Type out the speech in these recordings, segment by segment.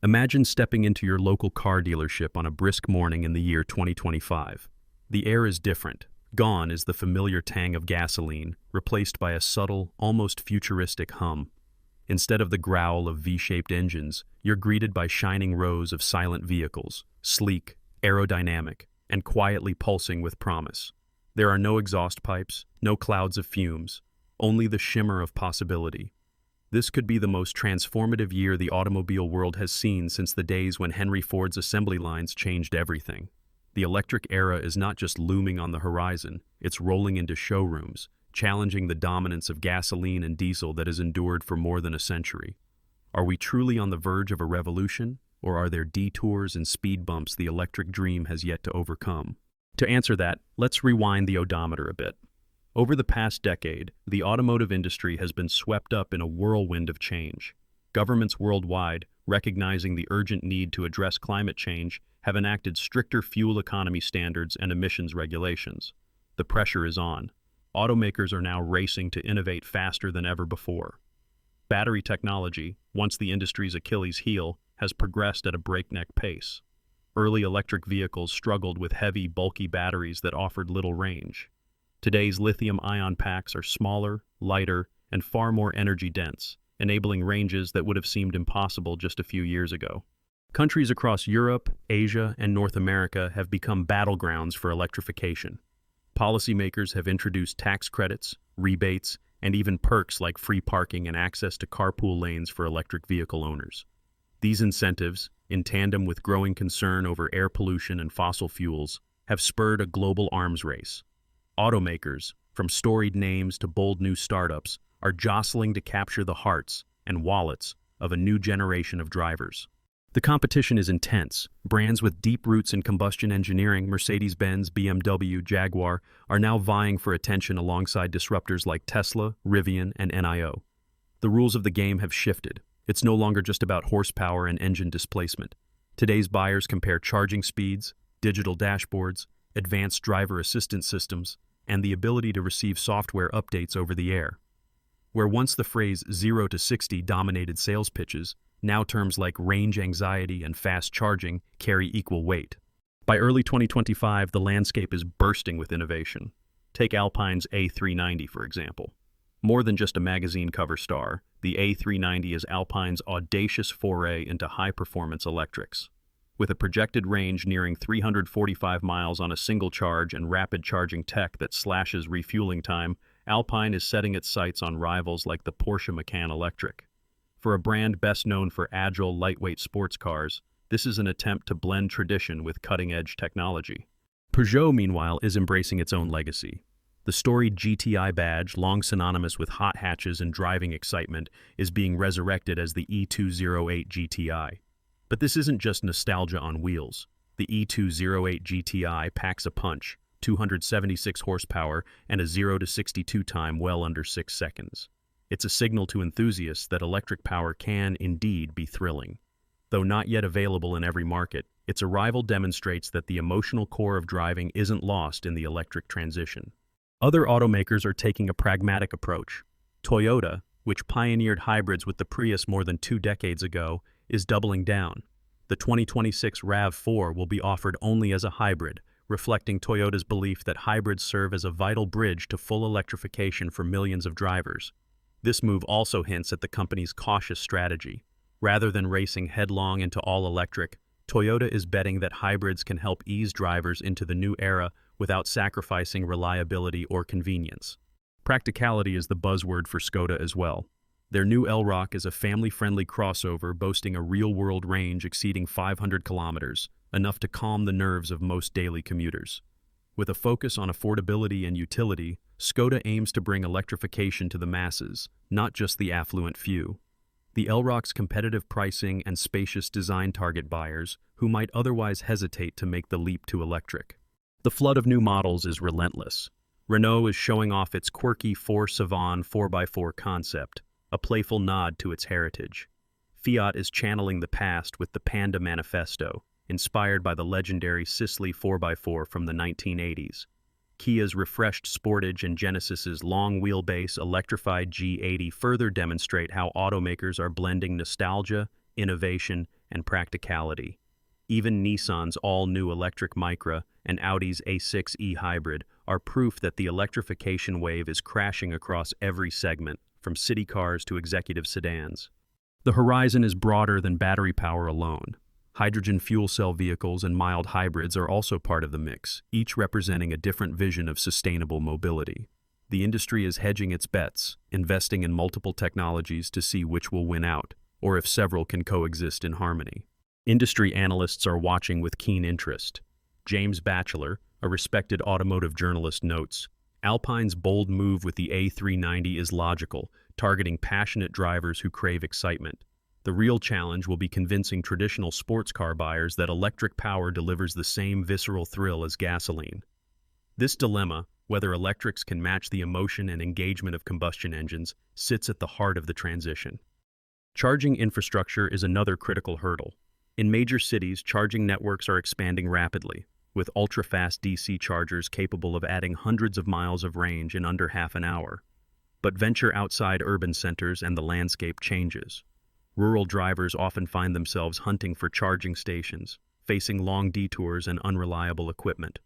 Imagine stepping into your local car dealership on a brisk morning in the year 2025. The air is different. Gone is the familiar tang of gasoline, replaced by a subtle, almost futuristic hum. Instead of the growl of V-shaped engines, you're greeted by shining rows of silent vehicles, sleek, aerodynamic, and quietly pulsing with promise. There are no exhaust pipes, no clouds of fumes, only the shimmer of possibility. This could be the most transformative year the automobile world has seen since the days when Henry Ford's assembly lines changed everything. The electric era is not just looming on the horizon, it's rolling into showrooms, challenging the dominance of gasoline and diesel that has endured for more than a century. Are we truly on the verge of a revolution, or are there detours and speed bumps the electric dream has yet to overcome? To answer that, let's rewind the odometer a bit. Over the past decade, the automotive industry has been swept up in a whirlwind of change. Governments worldwide, recognizing the urgent need to address climate change, have enacted stricter fuel economy standards and emissions regulations. The pressure is on. Automakers are now racing to innovate faster than ever before. Battery technology, once the industry's Achilles heel, has progressed at a breakneck pace. Early electric vehicles struggled with heavy, bulky batteries that offered little range. Today's lithium-ion packs are smaller, lighter, and far more energy-dense, enabling ranges that would have seemed impossible just a few years ago. Countries across Europe, Asia, and North America have become battlegrounds for electrification. Policymakers have introduced tax credits, rebates, and even perks like free parking and access to carpool lanes for electric vehicle owners. These incentives, in tandem with growing concern over air pollution and fossil fuels, have spurred a global arms race. Automakers, from storied names to bold new startups, are jostling to capture the hearts and wallets of a new generation of drivers. The competition is intense. Brands with deep roots in combustion engineering, Mercedes-Benz, BMW, Jaguar, are now vying for attention alongside disruptors like Tesla, Rivian, and NIO. The rules of the game have shifted. It's no longer just about horsepower and engine displacement. Today's buyers compare charging speeds, digital dashboards, advanced driver assistance systems, and the ability to receive software updates over the air. Where once the phrase 0 to 60 dominated sales pitches, now terms like range anxiety and fast charging carry equal weight. By early 2025, the landscape is bursting with innovation. Take Alpine's A390, for example. More than just a magazine cover star, the A390 is Alpine's audacious foray into high-performance electrics. With a projected range nearing 345 miles on a single charge and rapid charging tech that slashes refueling time, Alpine is setting its sights on rivals like the Porsche Macan Electric. For a brand best known for agile, lightweight sports cars, this is an attempt to blend tradition with cutting-edge technology. Peugeot, meanwhile, is embracing its own legacy. The storied GTI badge, long synonymous with hot hatches and driving excitement, is being resurrected as the E208 GTI. But this isn't just nostalgia on wheels. The E208 GTI packs a punch, 276 horsepower, and a 0 to 62 time well under 6 seconds. It's a signal to enthusiasts that electric power can, indeed, be thrilling. Though not yet available in every market, its arrival demonstrates that the emotional core of driving isn't lost in the electric transition. Other automakers are taking a pragmatic approach. Toyota, which pioneered hybrids with the Prius more than 2 decades ago, is doubling down. The 2026 RAV4 will be offered only as a hybrid, reflecting Toyota's belief that hybrids serve as a vital bridge to full electrification for millions of drivers. This move also hints at the company's cautious strategy. Rather than racing headlong into all-electric, Toyota is betting that hybrids can help ease drivers into the new era without sacrificing reliability or convenience. Practicality is the buzzword for Škoda as well. Their new Elroq is a family-friendly crossover boasting a real-world range exceeding 500 kilometers, enough to calm the nerves of most daily commuters. With a focus on affordability and utility, Škoda aims to bring electrification to the masses, not just the affluent few. The Elroq's competitive pricing and spacious design target buyers who might otherwise hesitate to make the leap to electric. The flood of new models is relentless. Renault is showing off its quirky 4Savon 4x4 concept, a playful nod to its heritage. Fiat is channeling the past with the Panda Manifesto, inspired by the legendary Sisley 4x4 from the 1980s. Kia's refreshed Sportage and Genesis's long-wheelbase electrified G80 further demonstrate how automakers are blending nostalgia, innovation, and practicality. Even Nissan's all-new electric Micra and Audi's A6e hybrid are proof that the electrification wave is crashing across every segment, from city cars to executive sedans. The horizon is broader than battery power alone. Hydrogen fuel cell vehicles and mild hybrids are also part of the mix, each representing a different vision of sustainable mobility. The industry is hedging its bets, investing in multiple technologies to see which will win out, or if several can coexist in harmony. Industry analysts are watching with keen interest. James Batchelor, a respected automotive journalist, notes, Alpine's bold move with the A390 is logical, targeting passionate drivers who crave excitement. The real challenge will be convincing traditional sports car buyers that electric power delivers the same visceral thrill as gasoline. This dilemma, whether electrics can match the emotion and engagement of combustion engines, sits at the heart of the transition. Charging infrastructure is another critical hurdle. In major cities, charging networks are expanding rapidly, with ultra-fast DC chargers capable of adding hundreds of miles of range in under half an hour. But venture outside urban centers and the landscape changes. Rural drivers often find themselves hunting for charging stations, facing long detours and unreliable equipment.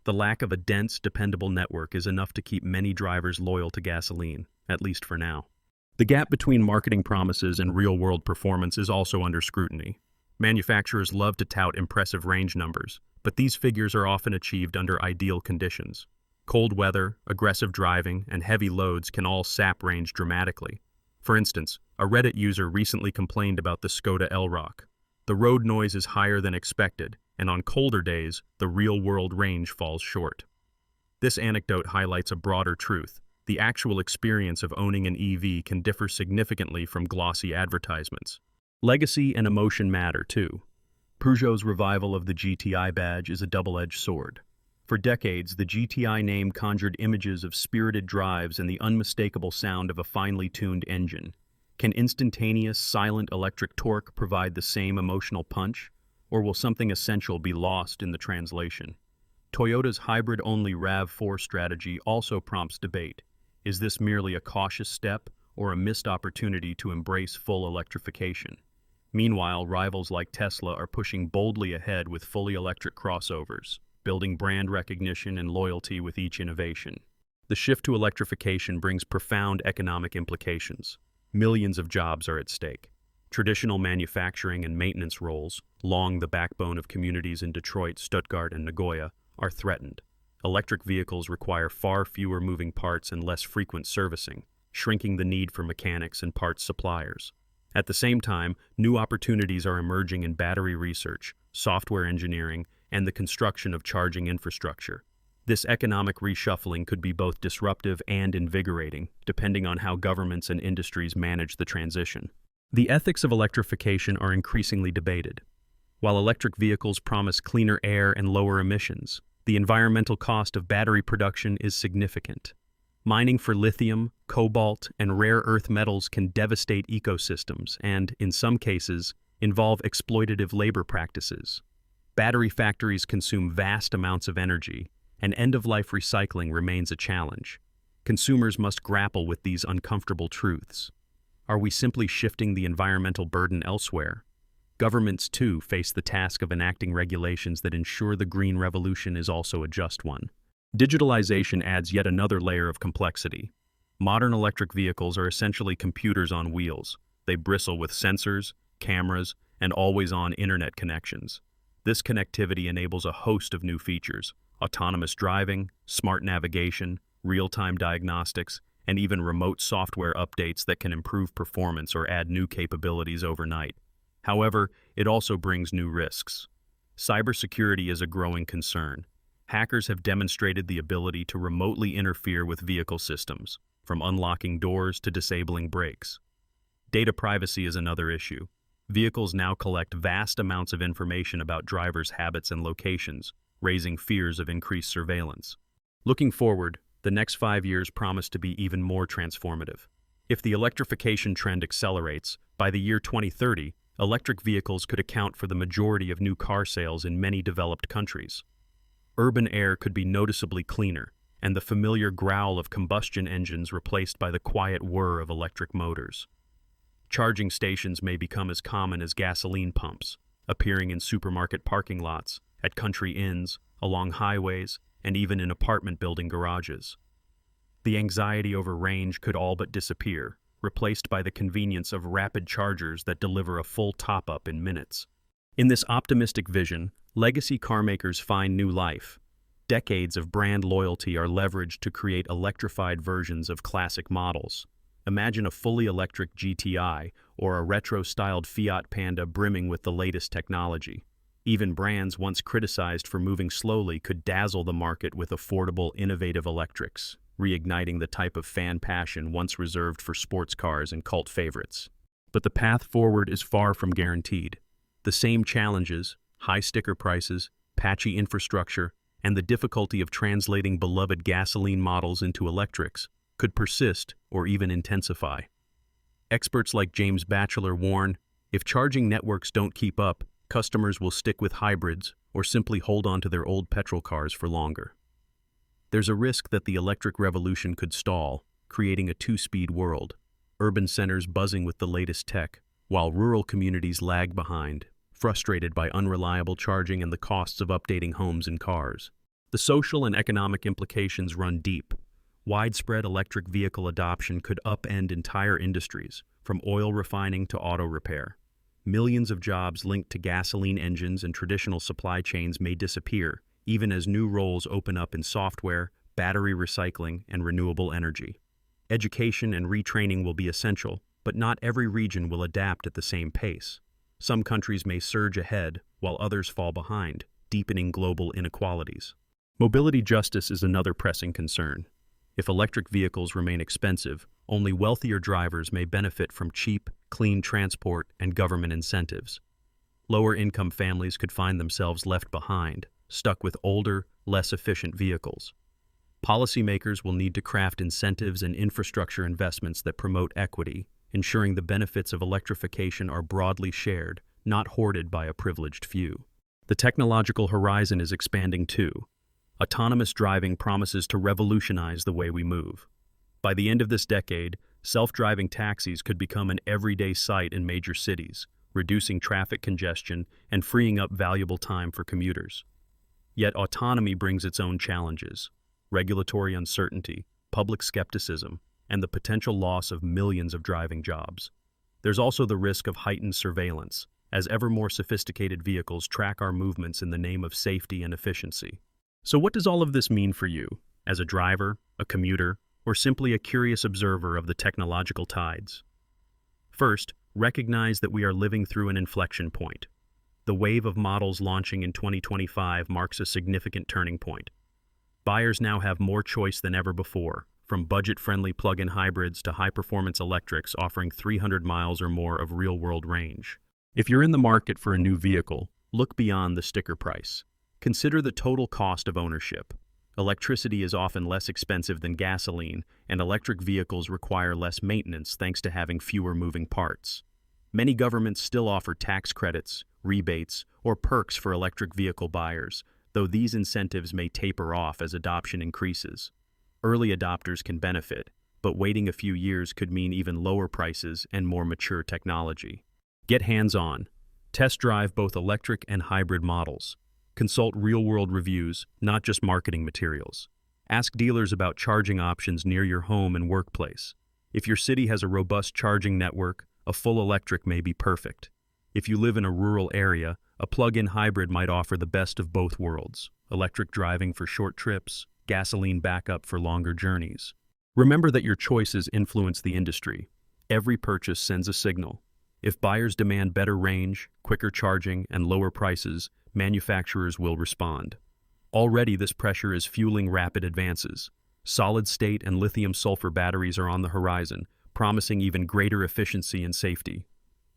The lack of a dense, dependable network is enough to keep many drivers loyal to gasoline, at least for now. The gap between marketing promises and real-world performance is also under scrutiny. Manufacturers love to tout impressive range numbers, but these figures are often achieved under ideal conditions. Cold weather, aggressive driving, and heavy loads can all sap range dramatically. For instance, a Reddit user recently complained about the Skoda Elrock. The road noise is higher than expected, and on colder days, the real-world range falls short. This anecdote highlights a broader truth. The actual experience of owning an EV can differ significantly from glossy advertisements. Legacy and emotion matter, too. Peugeot's revival of the GTI badge is a double-edged sword. For decades, the GTI name conjured images of spirited drives and the unmistakable sound of a finely tuned engine. Can instantaneous, silent electric torque provide the same emotional punch, or will something essential be lost in the translation? Toyota's hybrid-only RAV4 strategy also prompts debate. Is this merely a cautious step, or a missed opportunity to embrace full electrification? Meanwhile, rivals like Tesla are pushing boldly ahead with fully electric crossovers, building brand recognition and loyalty with each innovation. The shift to electrification brings profound economic implications. Millions of jobs are at stake. Traditional manufacturing and maintenance roles, long the backbone of communities in Detroit, Stuttgart, and Nagoya, are threatened. Electric vehicles require far fewer moving parts and less frequent servicing, shrinking the need for mechanics and parts suppliers. At the same time, new opportunities are emerging in battery research, software engineering, and the construction of charging infrastructure. This economic reshuffling could be both disruptive and invigorating, depending on how governments and industries manage the transition. The ethics of electrification are increasingly debated. While electric vehicles promise cleaner air and lower emissions, the environmental cost of battery production is significant. Mining for lithium, cobalt, and rare earth metals can devastate ecosystems and, in some cases, involve exploitative labor practices. Battery factories consume vast amounts of energy, and end-of-life recycling remains a challenge. Consumers must grapple with these uncomfortable truths. Are we simply shifting the environmental burden elsewhere? Governments, too, face the task of enacting regulations that ensure the green revolution is also a just one. Digitalization adds yet another layer of complexity. Modern electric vehicles are essentially computers on wheels. They bristle with sensors, cameras, and always-on internet connections. This connectivity enables a host of new features: autonomous driving, smart navigation, real-time diagnostics, and even remote software updates that can improve performance or add new capabilities overnight. However, it also brings new risks. Cybersecurity is a growing concern. Hackers have demonstrated the ability to remotely interfere with vehicle systems, from unlocking doors to disabling brakes. Data privacy is another issue. Vehicles now collect vast amounts of information about drivers' habits and locations, raising fears of increased surveillance. Looking forward, the next 5 years promise to be even more transformative. If the electrification trend accelerates, by the year 2030, electric vehicles could account for the majority of new car sales in many developed countries. Urban air could be noticeably cleaner, and the familiar growl of combustion engines replaced by the quiet whir of electric motors. Charging stations may become as common as gasoline pumps, appearing in supermarket parking lots, at country inns, along highways, and even in apartment building garages. The anxiety over range could all but disappear, replaced by the convenience of rapid chargers that deliver a full top-up in minutes. In this optimistic vision, legacy carmakers find new life. Decades of brand loyalty are leveraged to create electrified versions of classic models. Imagine a fully electric GTI or a retro-styled Fiat Panda brimming with the latest technology. Even brands once criticized for moving slowly could dazzle the market with affordable, innovative electrics, reigniting the type of fan passion once reserved for sports cars and cult favorites. But the path forward is far from guaranteed. The same challenges, high sticker prices, patchy infrastructure, and the difficulty of translating beloved gasoline models into electrics could persist or even intensify. Experts like James Batchelor warn, if charging networks don't keep up, customers will stick with hybrids or simply hold on to their old petrol cars for longer. There's a risk that the electric revolution could stall, creating a two-speed world, urban centers buzzing with the latest tech, while rural communities lag behind, frustrated by unreliable charging and the costs of updating homes and cars. The social and economic implications run deep. Widespread electric vehicle adoption could upend entire industries, from oil refining to auto repair. Millions of jobs linked to gasoline engines and traditional supply chains may disappear, even as new roles open up in software, battery recycling, and renewable energy. Education and retraining will be essential, but not every region will adapt at the same pace. Some countries may surge ahead, while others fall behind, deepening global inequalities. Mobility justice is another pressing concern. If electric vehicles remain expensive, only wealthier drivers may benefit from cheap, clean transport and government incentives. Lower-income families could find themselves left behind, stuck with older, less efficient vehicles. Policymakers will need to craft incentives and infrastructure investments that promote equity, ensuring the benefits of electrification are broadly shared, not hoarded by a privileged few. The technological horizon is expanding too. Autonomous driving promises to revolutionize the way we move. By the end of this decade, self-driving taxis could become an everyday sight in major cities, reducing traffic congestion and freeing up valuable time for commuters. Yet autonomy brings its own challenges: regulatory uncertainty, public skepticism, and the potential loss of millions of driving jobs. There's also the risk of heightened surveillance, as ever more sophisticated vehicles track our movements in the name of safety and efficiency. So what does all of this mean for you, as a driver, a commuter, or simply a curious observer of the technological tides? First, recognize that we are living through an inflection point. The wave of models launching in 2025 marks a significant turning point. Buyers now have more choice than ever before, from budget-friendly plug-in hybrids to high-performance electrics offering 300 miles or more of real-world range. If you're in the market for a new vehicle, look beyond the sticker price. Consider the total cost of ownership. Electricity is often less expensive than gasoline, and electric vehicles require less maintenance thanks to having fewer moving parts. Many governments still offer tax credits, rebates, or perks for electric vehicle buyers, though these incentives may taper off as adoption increases. Early adopters can benefit, but waiting a few years could mean even lower prices and more mature technology. Get hands-on. Test drive both electric and hybrid models. Consult real-world reviews, not just marketing materials. Ask dealers about charging options near your home and workplace. If your city has a robust charging network, a full electric may be perfect. If you live in a rural area, a plug-in hybrid might offer the best of both worlds: electric driving for short trips, gasoline backup for longer journeys. Remember that your choices influence the industry. Every purchase sends a signal. If buyers demand better range, quicker charging, and lower prices, manufacturers will respond. Already, this pressure is fueling rapid advances. Solid-state and lithium-sulfur batteries are on the horizon, promising even greater efficiency and safety.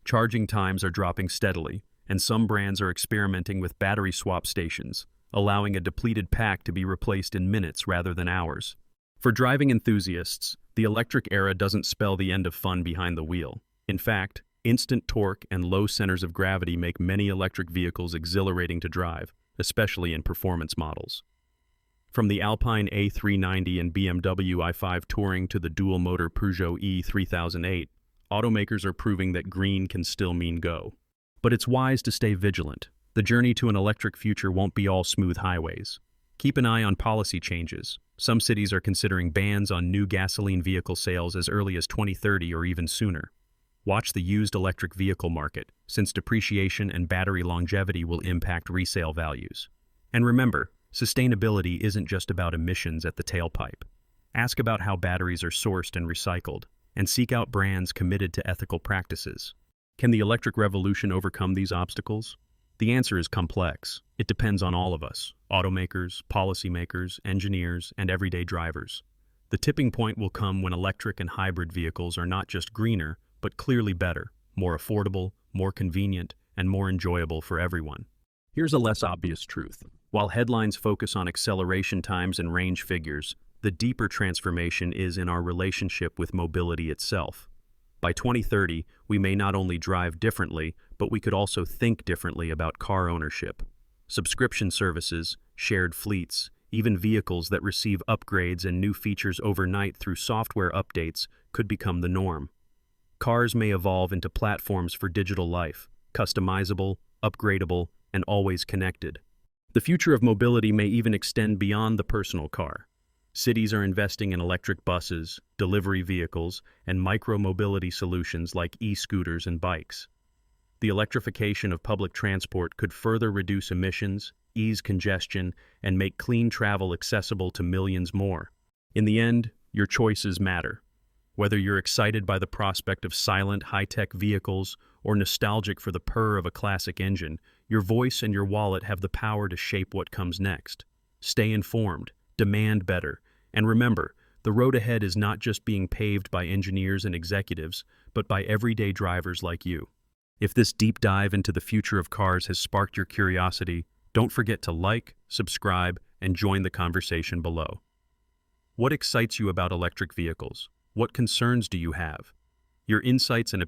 Charging times are dropping steadily, and some brands are experimenting with battery swap stations, allowing a depleted pack to be replaced in minutes rather than hours. For driving enthusiasts, the electric era doesn't spell the end of fun behind the wheel. In fact, instant torque and low centers of gravity make many electric vehicles exhilarating to drive, especially in performance models. From the Alpine A390 and BMW i5 Touring to the dual-motor Peugeot E3008, automakers are proving that green can still mean go. But it's wise to stay vigilant. The journey to an electric future won't be all smooth highways. Keep an eye on policy changes. Some cities are considering bans on new gasoline vehicle sales as early as 2030 or even sooner. Watch the used electric vehicle market, since depreciation and battery longevity will impact resale values. And remember, sustainability isn't just about emissions at the tailpipe. Ask about how batteries are sourced and recycled, and seek out brands committed to ethical practices. Can the electric revolution overcome these obstacles? The answer is complex. It depends on all of us: automakers, policymakers, engineers, and everyday drivers. The tipping point will come when electric and hybrid vehicles are not just greener, but clearly better, more affordable, more convenient, and more enjoyable for everyone. Here's a less obvious truth. While headlines focus on acceleration times and range figures, the deeper transformation is in our relationship with mobility itself. By 2030, we may not only drive differently, but we could also think differently about car ownership. Subscription services, shared fleets, even vehicles that receive upgrades and new features overnight through software updates could become the norm. Cars may evolve into platforms for digital life, customizable, upgradable, and always connected. The future of mobility may even extend beyond the personal car. Cities are investing in electric buses, delivery vehicles, and micro-mobility solutions like e-scooters and bikes. The electrification of public transport could further reduce emissions, ease congestion, and make clean travel accessible to millions more. In the end, your choices matter. Whether you're excited by the prospect of silent, high-tech vehicles or nostalgic for the purr of a classic engine, your voice and your wallet have the power to shape what comes next. Stay informed, demand better, and remember, the road ahead is not just being paved by engineers and executives, but by everyday drivers like you. If this deep dive into the future of cars has sparked your curiosity, don't forget to like, subscribe, and join the conversation below. What excites you about electric vehicles? What concerns do you have? Your insights and